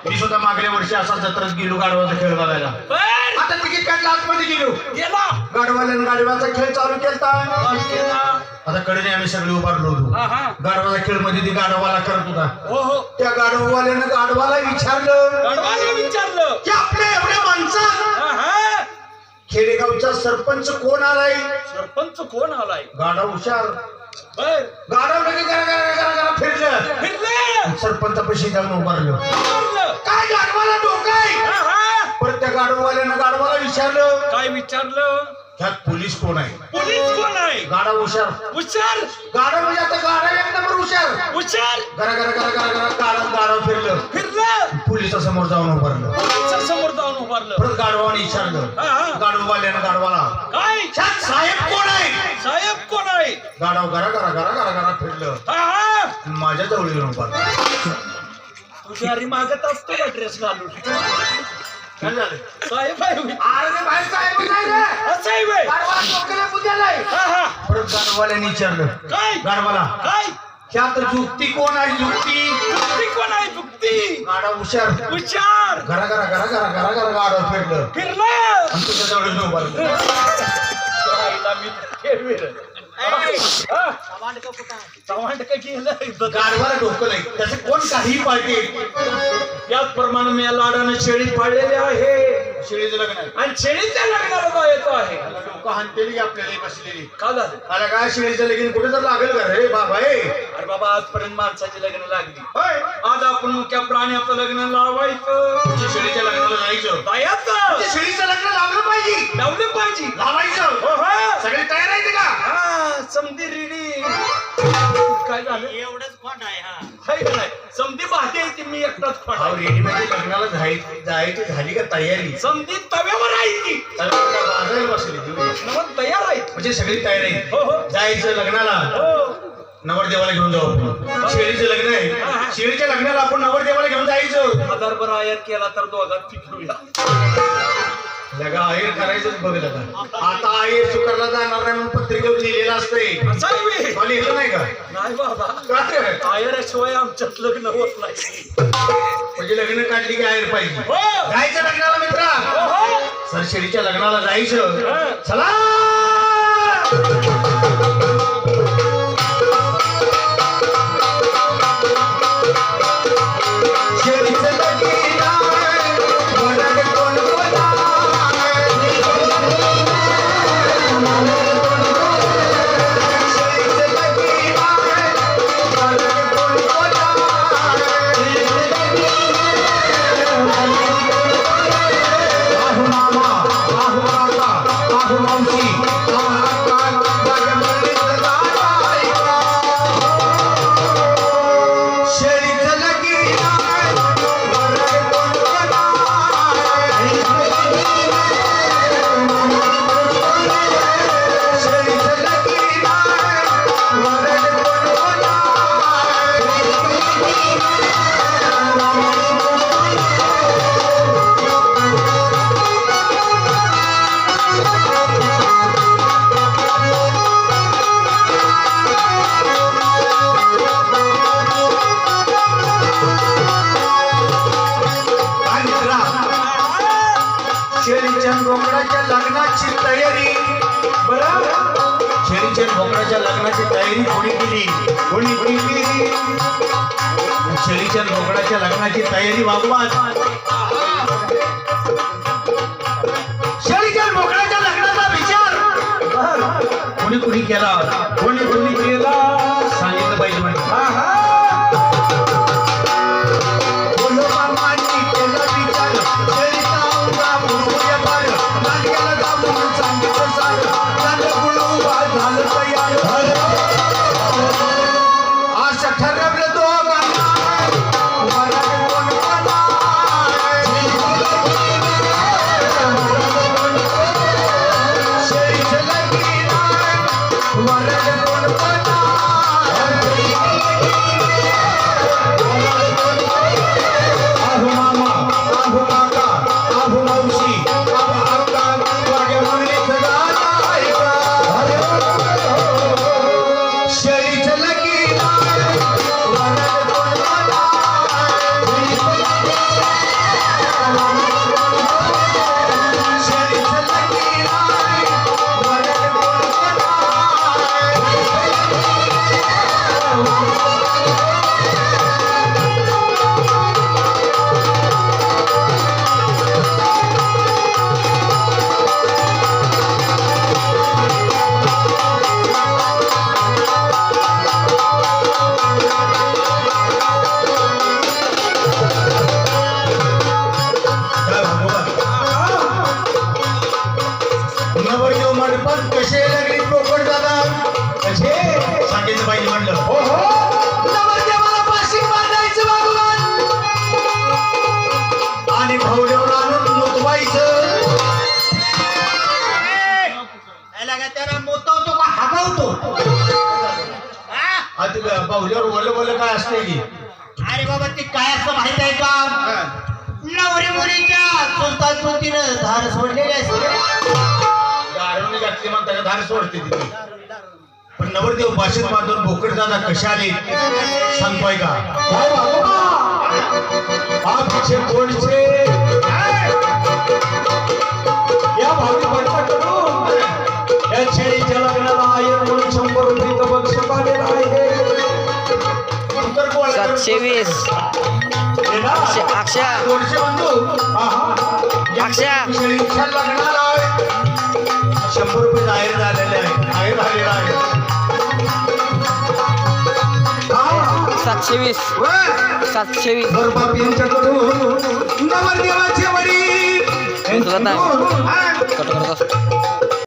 मी सुद्धा मागल्या वर्षी असा जत्रात गेलो गाडवाचा खेळ बघायला. आता तिकीट काढलं आतमध्ये गेलो. गाडवाल्यानं गाडवाचा खेळ चालू केलता. आता कडे आम्ही सगळे उभारलो होतो. गाडवाचा खेळ मध्ये ती गाडवाला करत होता. त्या गाडवाल्यानं गाडवाला विचारलं की आपल्या एवढ्या माणसं खेडेगावचा सरपंच कोण आलाय? गाडा हुशार. गाडव फिरलं सरपंचापाशी जाऊन उभारलं. काय गाडवाला डोकं आहे? परत त्या गाडवाल्यानं गाडवाला विचारलं. काय विचारलं? ह्यात पोलीस कोण आहे? गाडा हुशार. गाडा म्हणजे आता गाडा एक नंबर हुशार. गरा गरा गरा गरा गरा गाडव फिरलं. पोलिसा समोर जाऊन उभारलं. परत गाडवाने विचारलं. गाडवाल्यानं गाडवाला काय ह्यात साहेब कोण आहे? गाडव गरा गरा गरा गरा गरा फिरलं. माझ्या जवळ येऊन उभारलं. तुझ्या मागत असतो का ड्रेस घालून? काय झालं? साहेब आहे. अरे बाहेर साहेब नाही रे. साहेब आहे. परत गाडवाल्याने विचारलं. काय गाडवाला काय ह्यात जुक्ती कोण आहे? जुक्ती कोण आहे? जुक्ती. गाडा हुशार. गरा गरा गरा गरा गरा गरा गाडव फिरलं. आणि तुझ्या जवळ येऊन उभारलं. गाडवाला डोकं नाही. त्याचं कोण काही पाळते. याचप्रमाणे मी या लाडाने शेळी पाळलेली आहे. शेळीचं लग्न आहे आणि शेळीच्या लग्नाला येतो आहे. लोक हाणतेली की आपल्याला बसलेली. का झालं? अरे काय शेळीचं लगीन कुठे तर लागेल का रे बाबा? अरे बाबा आजपर्यंत माणसाची लग्न लागली. आज आपण मुख्या प्राण्याचं लग्न लावायचं. शेळीच्या लग्नाला जायचं. शेळीचं लग्न लावलं पाहिजे. लावायचं. सगळे तयार आहेत का? समधी रेडी. काय झालं? एवढंच खोंड आहे. नाही समधी भाते येते. मी एकटाच खोंड. रेडीमध्ये लग्नाला जायची झाली का तयारी? समधी तव्यावर आहे ती. बाजायला बसली तयार आहे. म्हणजे सगळी तयार आहे. हो. जायचं लग्नाला. नवरदेवाला घेऊन जाऊ आपण. शेळीचं लग्न आहे. शेळीच्या लग्नाला आपण नवरदेवाला घेऊन जायचं. हजारभर आयर केला तर दोघात फिकूया. लगा आयर करायचंच बघ. लगा आता आयर स्वीकारला जाणार नाही म्हणून पत्रिकेवर लिहिलेलं असतंय. लिहिलं नाही का? नाही बाबा. आयराशिवाय आमच्यात लग्न होत नाही. म्हणजे लग्न काढली की आयर पाहिजे. जायचं लग्नाला मित्रा. सर शेळीच्या लग्नाला जायचं. चला. लग्नाची तयारी कोणी केली? शेळीच्या बोकडाच्या लग्नाची तयारी वागवाच. शेळीच्या बोकडाच्या लग्नाचा विचार कोणी केला? कोणी केला सांगितलं पाहिजे. म्हणजे काय असते की अरे बाबा ते काय असतं माहित आहे का? नवरी मुलीच्या चुलता चुलतीनं धार सोडलेली असते. गाडवणी घातली म्हणता का धार सोडते तिथे. पण नवरदेव भाषेत बांधून भोकड दादा कशा आले सांगतोय का? आमचे कोणचे या भावी भक्ताकडून या छेडीच्या लग्नाला आयर म्हणून 100 रुपये बक्षीस आलेलं आहे. उत्तर कोण? 720 अक्षय कोणचे बंधू? अक्षय छेडीच्या लग्नाला 100 रुपये जाहीर झालेले आहे. जाहीर झालेला आहे. 720 720 बरबाप यांच्याकडून नवरदेवाचे वडील तुला नाही कट करत असतो.